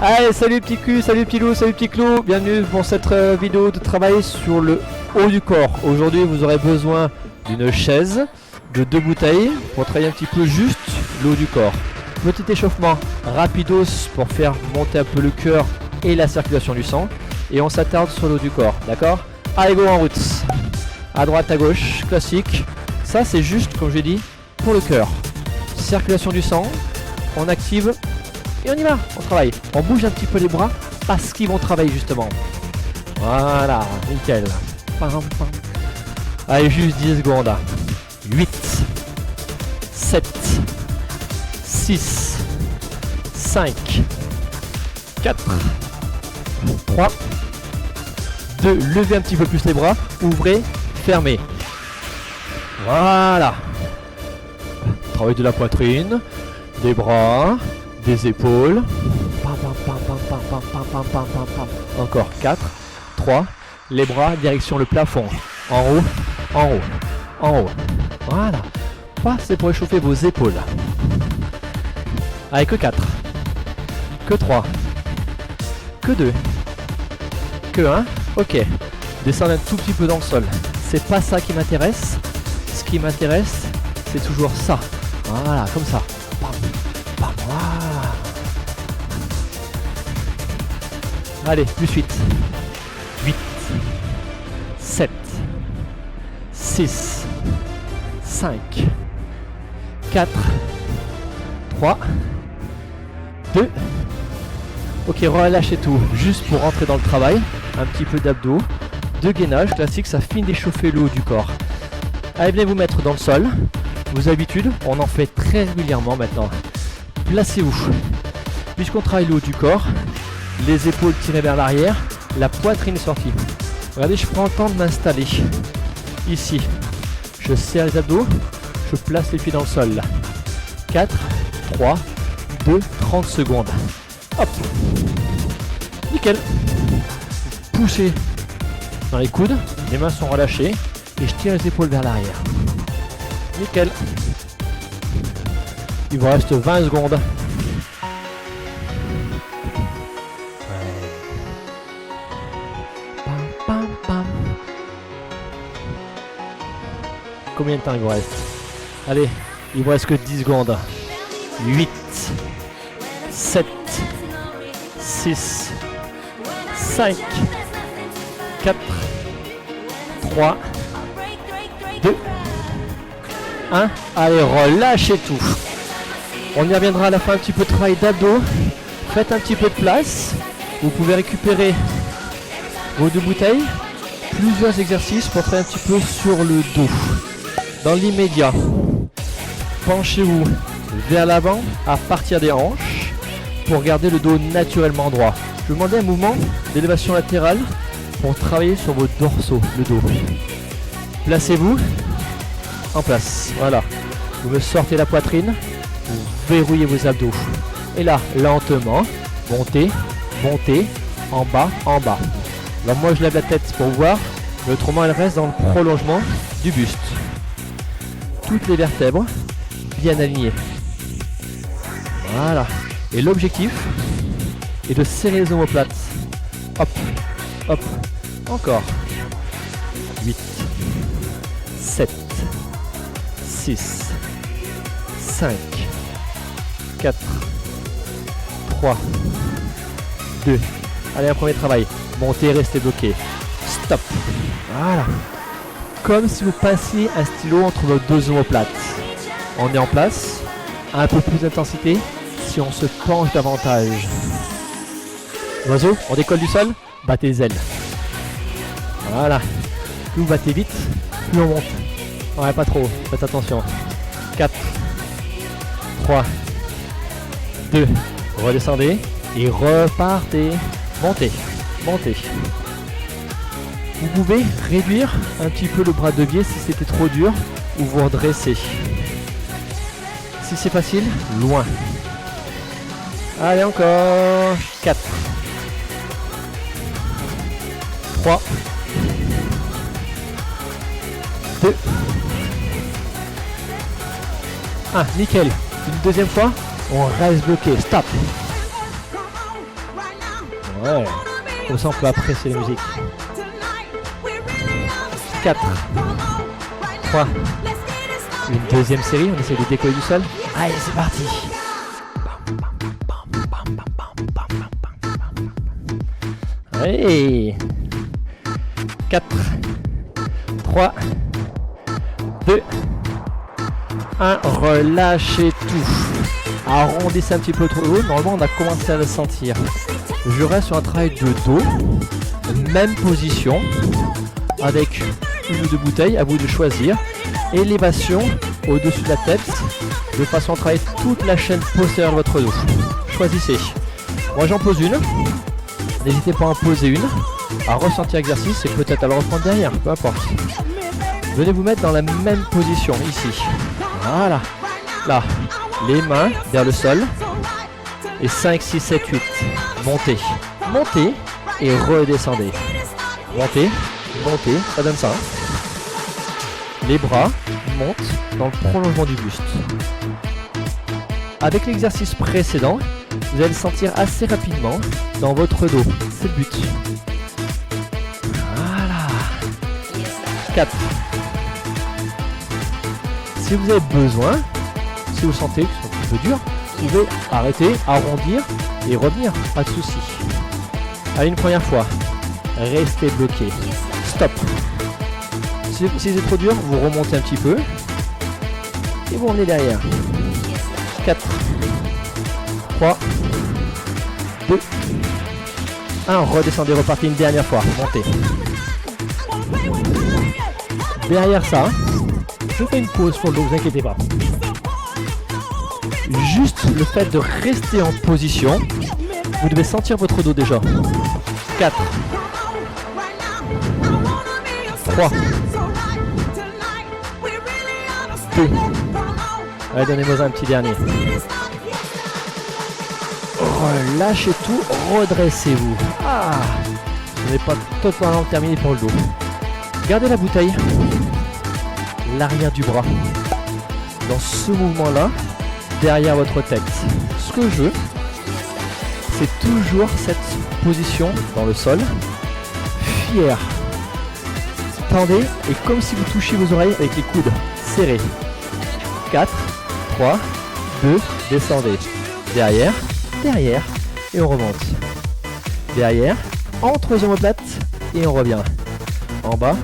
Allez, salut petit cul, salut petit loup, salut petit clou. Bienvenue pour cette vidéo de travail sur le haut du corps. Aujourd'hui, vous aurez besoin d'une chaise, de 2 bouteilles pour travailler un petit peu juste le haut du corps. Petit échauffement rapidos pour faire monter un peu le cœur et la circulation du sang. Et on s'attarde sur le haut du corps, d'accord? Allez, go en route. À droite, à gauche, classique. Ça, c'est juste, comme j'ai dit, pour le cœur. Circulation du sang, on active et on y va, on travaille. On bouge un petit peu les bras parce qu'ils vont travailler justement. Voilà, nickel. Pam, pam. Allez, juste 10 secondes. 8, 7, 6, 5, 4, 3, 2, levez un petit peu plus les bras, ouvrez, fermez. Voilà. Travail de la poitrine, des bras, des épaules. Pam, pam, pam, pam, pam, pam, pam, pam, pam, pam, pam. Encore 4, 3, les bras direction le plafond. En haut, en haut, en haut. Voilà. Ça, c'est pour échauffer vos épaules. Allez, que 4, que 3, que 2, que 1. Ok. Descendez un tout petit peu dans le sol. C'est pas ça qui m'intéresse. Ce qui m'intéresse, c'est toujours ça. Voilà, comme ça. Bam, bam, voilà. Allez, plus 8. 8, 7, 6, 5, 4, 3, 2. Ok, relâchez tout, juste pour rentrer dans le travail. Un petit peu d'abdos, de gainage classique, ça finit d'échauffer le haut du corps. Allez, venez vous mettre dans le sol. Vos habitudes, on en fait très régulièrement maintenant. Placez-vous. Puisqu'on travaille le haut du corps, les épaules tirées vers l'arrière, la poitrine sortie. Regardez, je prends le temps de m'installer. Ici, je serre les abdos, je place les pieds dans le sol. 4, 3, 2, 30 secondes. Hop. Nickel. Poussez dans les coudes, les mains sont relâchées et je tire les épaules vers l'arrière. Nickel. Il vous reste 20 secondes. Pam, pam, pam. Combien de temps il vous reste? Allez, il vous reste que 10 secondes. 8, 7, 6, 5, 4, 3, 2, 1. Allez, relâchez tout. On y reviendra à la fin, un petit peu de travail d'abdos. Faites un petit peu de place. Vous pouvez récupérer vos 2 bouteilles. Plusieurs exercices pour travailler un petit peu sur le dos. Dans l'immédiat, penchez-vous vers l'avant à partir des hanches pour garder le dos naturellement droit. Je vous demandais un mouvement d'élévation latérale pour travailler sur vos dorsaux, le dos. Placez-vous en place. Voilà. Vous me sortez la poitrine, vous verrouillez vos abdos. Et là, lentement, montez, montez, en bas, en bas. Alors moi, je lève la tête pour voir, mais autrement, elle reste dans le prolongement du buste. Toutes les vertèbres bien alignées. Voilà. Et l'objectif est de serrer les omoplates. Hop, hop, encore. 8, 7, 6, 5, 4, 3, 2. Allez, un premier travail. Montez, restez bloqué. Stop. Voilà. Comme si vous passiez un stylo entre vos 2 omoplates. On est en place. Un peu plus d'intensité si on se penche davantage. L'oiseau, on décolle du sol, battez les ailes. Voilà. Plus vous battez vite, plus on monte. Ouais, pas trop, faites attention. 4, 3, 2, redescendez et repartez. Montez, montez. Vous pouvez réduire un petit peu le bras de biais si c'était trop dur ou vous redresser. Si c'est facile, loin. Allez, encore 4, 3, 2, 1. Nickel. Une deuxième fois, on reste bloqué. Stop. Ouais. Comme ça, on peut apprécier la musique. 4, 3, une deuxième série. On essaie de décoller du sol. Allez, c'est parti. Allez. 4, 3, 2, 1. Relâchez tout. Arrondissez un petit peu trop haut. Normalement, on a commencé à le sentir. Je reste sur un travail de dos. Même position. Avec une ou deux bouteilles. À vous de choisir. Élévation au-dessus de la tête. De façon à travailler toute la chaîne postérieure de votre dos. Choisissez. Moi, j'en pose une. N'hésitez pas à en poser une. À ressentir l'exercice et peut-être à le reprendre derrière. Peu importe. Venez vous mettre dans la même position. Ici. Voilà. Là. Les mains vers le sol. Et 5, 6, 7, 8. Montez. Montez. Et redescendez. Montez. Montez. Ça donne ça. Hein. Les bras montent dans le prolongement du buste. Avec l'exercice précédent, vous allez le sentir assez rapidement dans votre dos. C'est le but. Voilà. 4. Si vous avez besoin, si vous sentez que c'est un petit peu dur, vous pouvez arrêter, arrondir et revenir. Pas de souci. Allez, une première fois. Restez bloqué. Stop. Si c'est trop dur, vous remontez un petit peu. Et vous revenez derrière. 4, 3, 2, 1. Redescendez, repartez une dernière fois. Montez. Derrière ça, je fais une pause pour le dos, vous inquiétez pas. Juste le fait de rester en position, vous devez sentir votre dos déjà. 4, 3, 2. Allez, donnez-moi un petit dernier. Relâchez tout, redressez-vous. Ah, ce n'est pas totalement terminé pour le dos. Gardez la bouteille, l'arrière du bras. Dans ce mouvement-là, derrière votre tête. Ce que je veux, c'est toujours cette position dans le sol. Fier. Tendez et comme si vous touchiez vos oreilles avec les coudes serrés. 4, 3, 2, descendez. Derrière, derrière et on remonte. Derrière, entre les omoplates et on revient. En bas,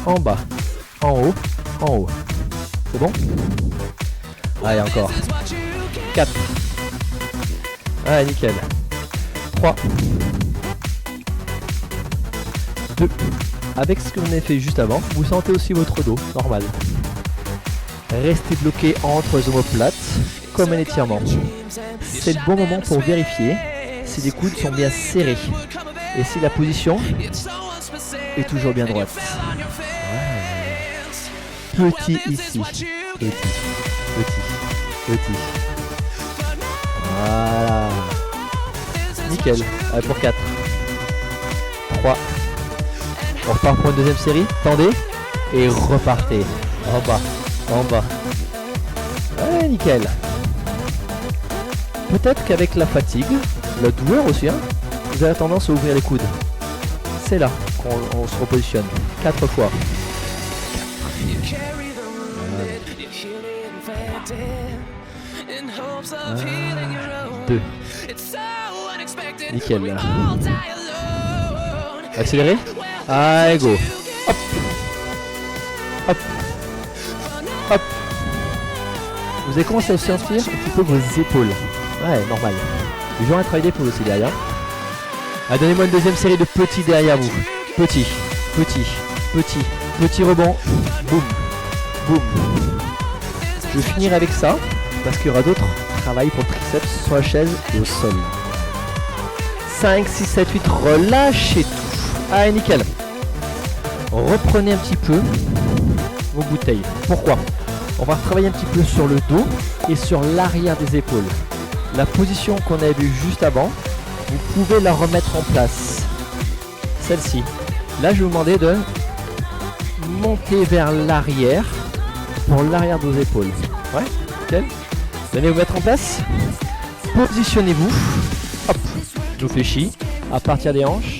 en bas, en haut, en haut. C'est bon? Allez, encore. 4. Allez, nickel. 3. 2. Avec ce que vous avez fait juste avant, vous sentez aussi votre dos, normal. Restez bloqué entre les omoplates, comme un étirement. C'est le bon moment pour vérifier si les coudes sont bien serrés et si la position est toujours bien droite. Petit ici, petit, petit, petit. Voilà. Nickel. Allez, pour 4. 3. On repart pour une deuxième série. Tendez et repartez. En bas, en bas. Ouais, nickel. Peut-être qu'avec la fatigue, la douleur aussi, hein, vous avez tendance à ouvrir les coudes. C'est là qu'on se repositionne. 4 fois. 2. Nickel là. Accélérez. Allez, go. Hop. Hop. Hop. Vous avez commencé à sentir un petit peu vos épaules. Ouais, normal. Toujours un travail d'épaule aussi derrière. Ah, donnez-moi une deuxième série de petits derrière vous. Petit, petit, petit, petit rebond. Boum. Boum. Je vais finir avec ça parce qu'il y aura d'autres travail pour triceps sur la chaise et au sol. 5, 6, 7, 8, relâchez tout. Allez, nickel. Reprenez un petit peu vos bouteilles. Pourquoi? On va travailler un petit peu sur le dos et sur l'arrière des épaules. La position qu'on avait vue juste avant, vous pouvez la remettre en place. Celle-ci. Là, je vais vous demander de monter vers l'arrière pour l'arrière de vos épaules. Ouais, nickel. Venez vous mettre en place. Positionnez-vous. Hop, je réfléchis. à partir des hanches.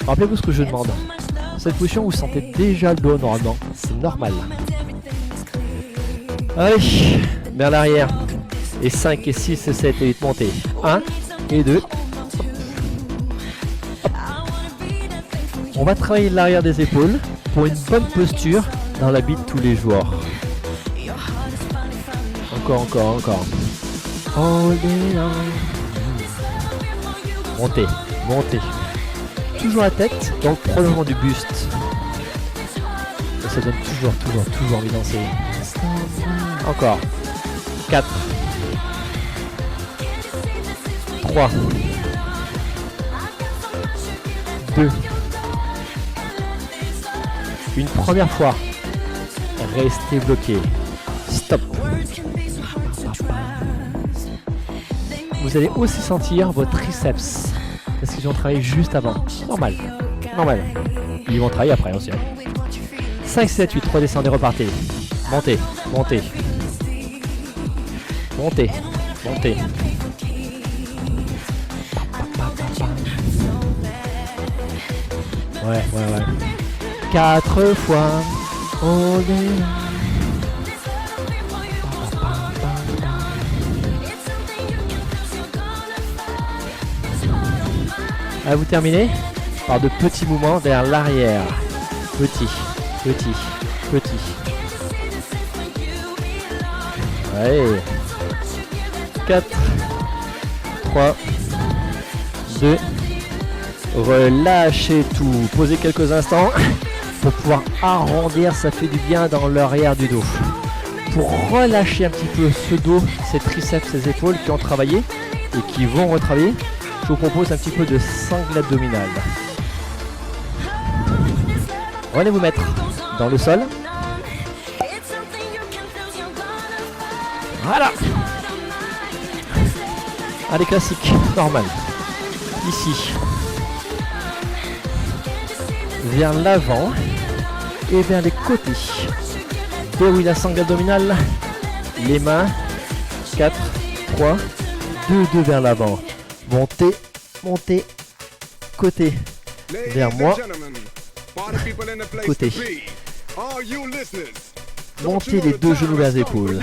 Rappelez-vous ce que je demande. Cette position, vous sentez déjà le dos normalement. C'est normal. Allez, vers l'arrière. Et 5, et 6, et 7, et 8, montez. 1, et 2. On va travailler l'arrière des épaules pour une bonne posture dans la vie de tous les jours. Encore. Montez. Toujours la tête dans le prolongement du buste. Et ça donne toujours envie de danser. Encore. 4. 3. 2. Une première fois. Restez bloqué. Stop. Vous allez aussi sentir vos triceps. Parce qu'ils ont travaillé juste avant. Normal. Ils vont travailler après aussi. 5, 7, 8. Redescendez, repartez. Montez. Ouais. 4 fois. On est là. À vous terminer par de petits mouvements vers l'arrière. Petit. Ouais. 4, 3, 2. Relâchez tout. Posez quelques instants pour pouvoir arrondir. Ça fait du bien dans l'arrière du dos. Pour relâcher un petit peu ce dos, ces triceps, ces épaules qui ont travaillé et qui vont retravailler, je vous propose un petit peu de sangle abdominale. Allez vous mettre dans le sol. Voilà. Allez, classique, normal. Ici. Vers l'avant et vers les côtés. Déroule la sangle abdominale. Les mains. 4, 3, 2 vers l'avant. Montez, côté, vers moi, côté. Montez les 2 genoux vers les épaules.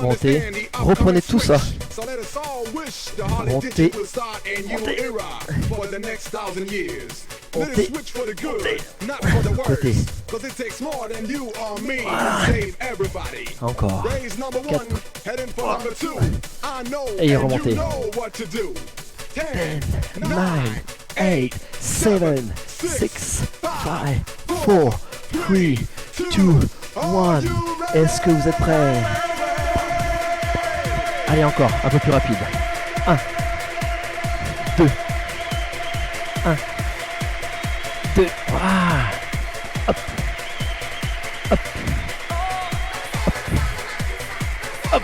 Montez, reprenez tout ça. Montez. Côté. Voilà. Encore. 4. Et remontez. 10, 9, 8, 7, 6, 5, 4, 3, 2, 1. Est-ce que vous êtes prêts? Allez, encore, un peu plus rapide. 1, 2, 1, 2. Ah. Hop. Hop. Hop. Hop.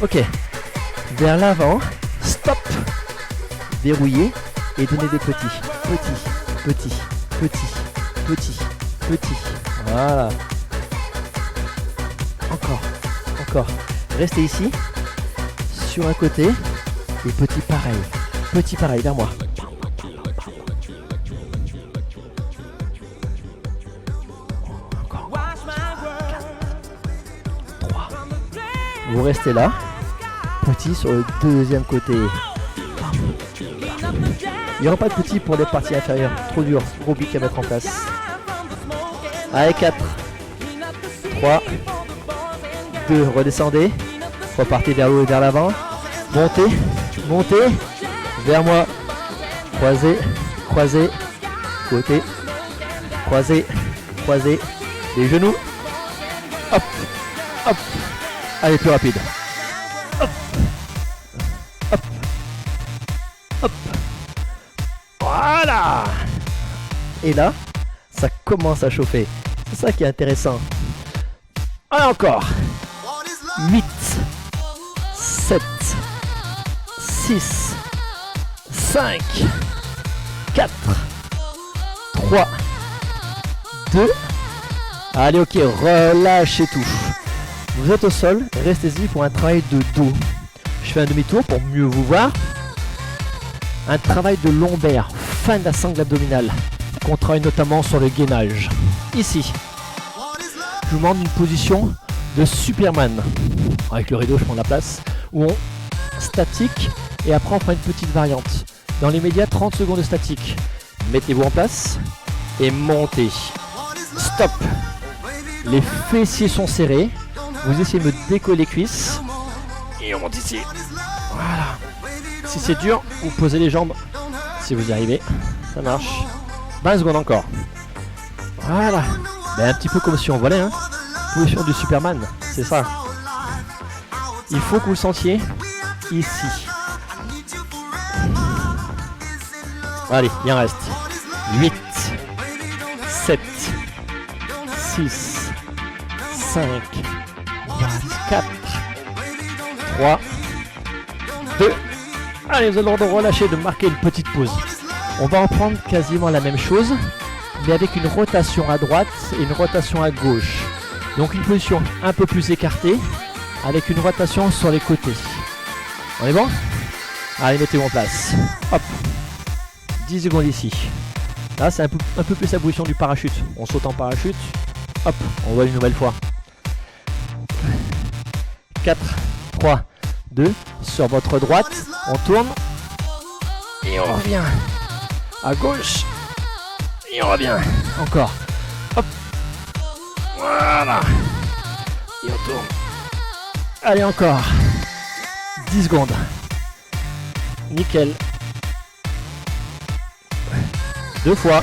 Ok. Vers l'avant. Stop. Verrouillez et donnez des petits. Petits. Voilà. Encore. Restez ici. Sur un côté. Et petit pareil. Vers moi. Encore. 3. Vous restez là. Petit sur le deuxième côté. Il n'y aura pas de petit pour les parties inférieures. Trop dur, trop compliqué à mettre en place. Allez, 4, 3, 2, redescendez. Repartez vers le haut et vers l'avant. Montez. Vers moi. Croisez. Côté. Croisez. Les genoux. Hop. Allez, plus rapide. Hop. Voilà. Et là, ça commence à chauffer. C'est ça qui est intéressant. Allez, encore. 8, 7, 6, 5, 4, 3, 2. Allez, ok, relâchez tout. Vous êtes au sol, restez-y pour un travail de dos. Je fais un demi-tour pour mieux vous voir. Un travail de lombaire, fin de la sangle abdominale, qu'on travaille notamment sur le gainage. Ici, je vous demande une position de Superman. Avec le rideau, je prends la place. Où on statique et après on prend une petite variante. Dans les médias, 30 secondes de statique. Mettez-vous en place et montez. Stop. Les fessiers sont serrés. Vous essayez de me décoller les cuisses. Et on monte ici. Voilà. Si c'est dur, vous posez les jambes. Si vous y arrivez, ça marche. 20 secondes encore. Voilà. Ben, un petit peu comme si on volait. Hein. Position du Superman. C'est ça. Il faut que vous le sentiez ici. Allez, il en reste 8, 7, 6, 5, 4, 3, 2. Allez, vous allez le droit de relâcher, de marquer une petite pause. On va en prendre quasiment la même chose, mais avec une rotation à droite et une rotation à gauche. Donc une position un peu plus écartée, avec une rotation sur les côtés. On est bon? Allez, mettez-vous en place. Hop. 10 secondes ici. Là, c'est un peu plus la position du parachute. On saute en parachute. Hop, on voit une nouvelle fois. 4, 3, 2. Sur votre droite, on tourne. Et on revient. À gauche. Et on revient. Encore. Hop. Voilà. Et on tourne. Allez, encore. 10 secondes. Nickel. 2 fois.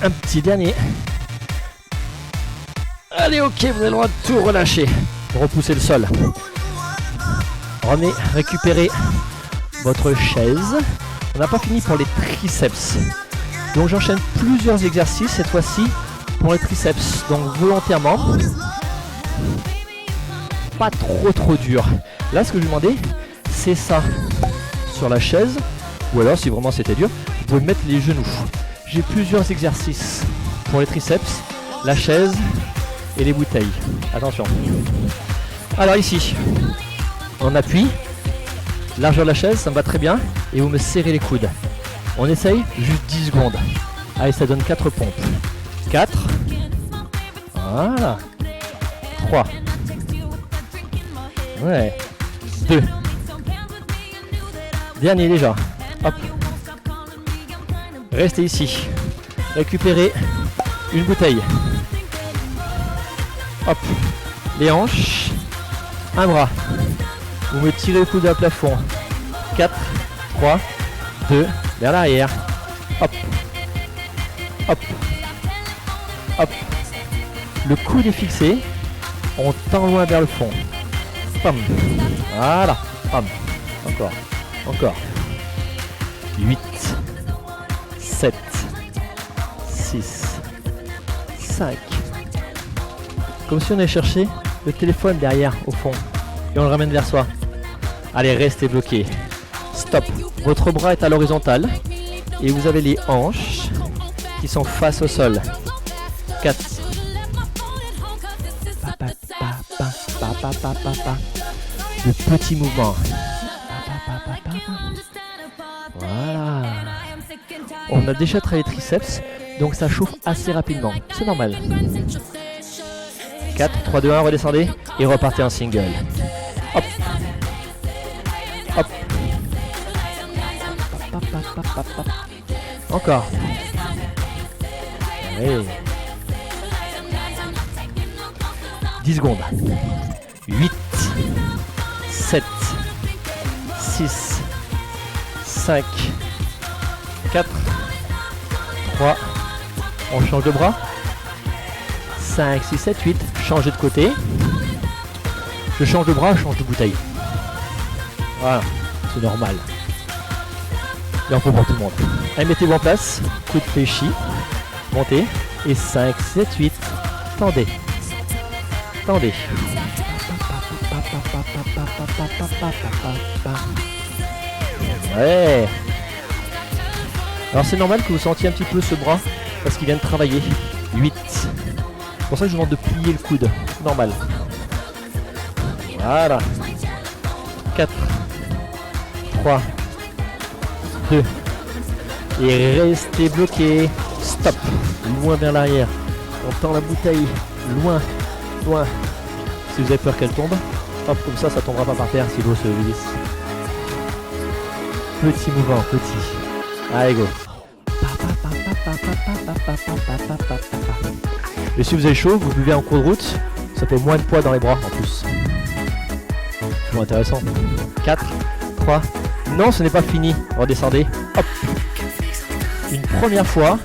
Un petit dernier. Allez, ok, vous avez le droit de tout relâcher. Repoussez le sol. Revenez, récupérez votre chaise. On n'a pas fini pour les triceps. Donc j'enchaîne plusieurs exercices cette fois-ci pour les triceps. Donc volontairement. Pas trop dur. Là, ce que je vous demandais, c'est ça. Sur la chaise. Ou alors, si vraiment c'était dur, vous pouvez mettre les genoux. J'ai plusieurs exercices pour les triceps, la chaise et les bouteilles. Attention. Alors ici, on appuie. Largeur de la chaise, ça me va très bien. Et vous me serrez les coudes. On essaye juste 10 secondes. Allez, ça donne 4 pompes. 4. Voilà. 3. Ouais. 2. Dernier déjà. Hop. Restez ici. Récupérez une bouteille. Hop. Les hanches. Un bras. Vous me tirez le coude à plafond. 4, 3, 2, vers l'arrière. Hop. Hop. Hop. Le coude est fixé. On tend loin vers le fond. Pam. Voilà. Pam. Encore. Encore. 8, 7, 6, 5. Comme si on allait chercher le téléphone derrière, au fond. Et on le ramène vers soi. Allez, restez bloqué. Stop. Votre bras est à l'horizontale. Et vous avez les hanches qui sont face au sol. 4. De petits mouvements. Voilà. On a déjà travaillé les triceps, donc ça chauffe assez rapidement. C'est normal. 4, 3, 2, 1, redescendez et repartez en single. Hop. Hop. Encore. Allez. 10 secondes. 8, 7, 6, 5, 4, 3, on change de bras, 5, 6, 7, 8, changez de côté, je change de bras, je change de bouteille. Voilà, c'est normal. Et on peut pour tout le monde. Allez, mettez-vous en place, coup de fléchi, montez, et 5, 7, 8, tendez. Tendez. Ouais. Alors c'est normal que vous sentiez un petit peu ce bras parce qu'il vient de travailler. 8, pour ça que je vous demande de plier le coude. Normal. Voilà. 4, 3, 2. Et restez bloqué. Stop. Loin vers l'arrière. On tend la bouteille. Loin. Loin. Si vous avez peur qu'elle tombe, hop, comme ça, ça tombera pas par terre si l'eau se glisse. Petit mouvement, petit. Allez, go. Et si vous avez chaud, vous buvez en cours de route, ça fait moins de poids dans les bras en plus. Toujours intéressant. 4, 3. Non, ce n'est pas fini. Redescendez. Hop. Une première fois.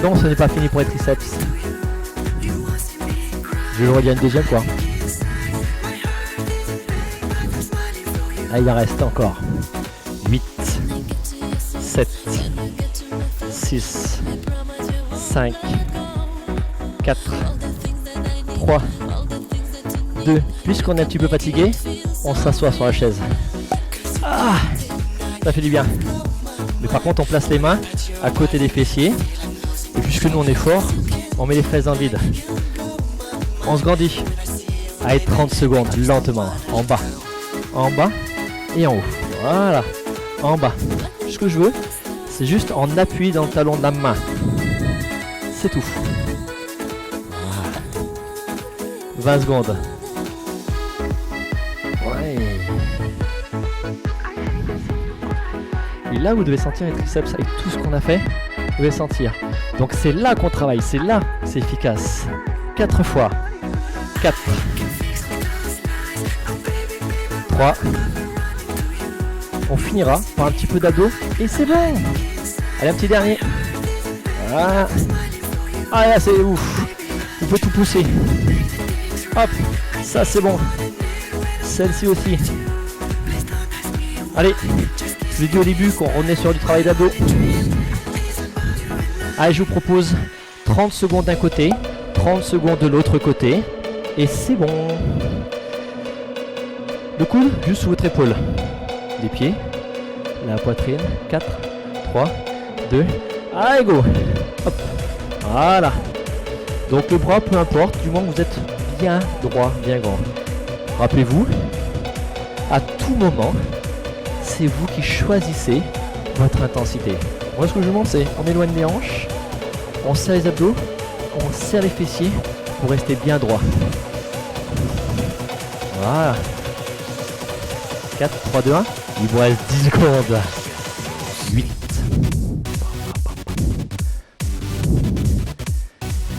Non, ce n'est pas fini pour les triceps. Je le redis une deuxième fois. Ah, il en reste encore. 8, 7, 6, 5, 4, 3, 2. Puisqu'on est un petit peu fatigué, on s'assoit sur la chaise. Ah, ça fait du bien. Mais par contre, on place les mains à côté des fessiers. Et puisque nous, on est fort, on met les fesses en vide. On se grandit. Allez, 30 secondes, lentement. En bas et en haut. Voilà. En bas. Ce que je veux, c'est juste en appui dans le talon de la main. C'est tout. Voilà. 20 secondes. Ouais. Et là, vous devez sentir les triceps avec tout ce qu'on a fait. Vous devez sentir. Donc c'est là qu'on travaille, c'est là que c'est efficace. 4 fois. 4. 3. On finira par un petit peu d'abdos et c'est bon. Allez, un petit dernier. Voilà. Ah là, c'est ouf. Vous pouvez tout pousser. Hop, ça c'est bon. Celle-ci aussi. Allez, je vous ai dit au début qu'on est sur du travail d'abdos. Allez, je vous propose 30 secondes d'un côté, 30 secondes de l'autre côté. Et c'est bon. Le coude juste sous votre épaule. Les pieds, la poitrine. 4, 3, 2, allez go. Hop. Voilà. Donc le bras, peu importe, du moment que vous êtes bien droit, bien grand. Rappelez-vous, à tout moment, c'est vous qui choisissez votre intensité. Moi, ce que je vous demande, c'est on éloigne les hanches, on serre les abdos, on serre les fessiers pour rester bien droit. Voilà. 4, 3, 2, 1. Il vous reste 10 secondes. 8.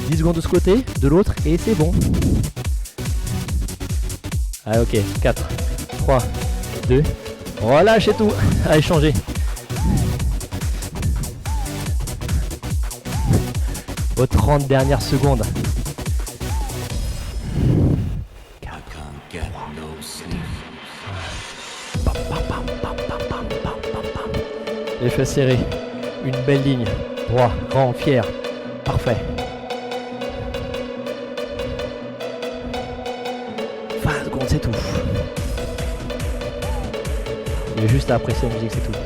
10 secondes de ce côté, de l'autre, et c'est bon. Allez, ok. 4, 3, 2. Relâchez tout. Allez, changez. Aux 30 dernières secondes. Les fesses serrées. Une belle ligne. Droit, grand, fier. Parfait. 20 secondes, c'est tout. Et juste à apprécier la musique, c'est tout.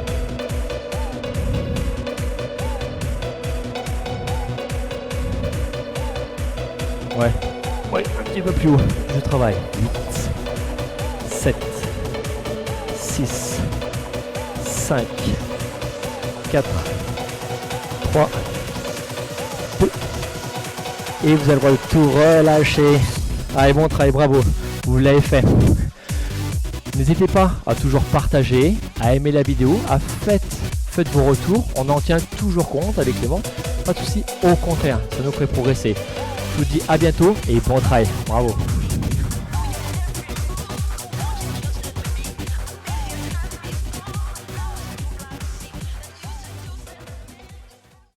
Ouais, un petit peu plus haut. Je travaille. 8, 7, 6, 5, 4, 3, 2. Et vous avez le droit de tout relâcher. Allez, bon travail, bravo. Vous l'avez fait. N'hésitez pas à toujours partager, à aimer la vidéo, faites vos retours. On en tient toujours compte avec Clément. Pas de soucis, au contraire, ça nous ferait progresser. Je vous dis à bientôt et bon travail. Bravo.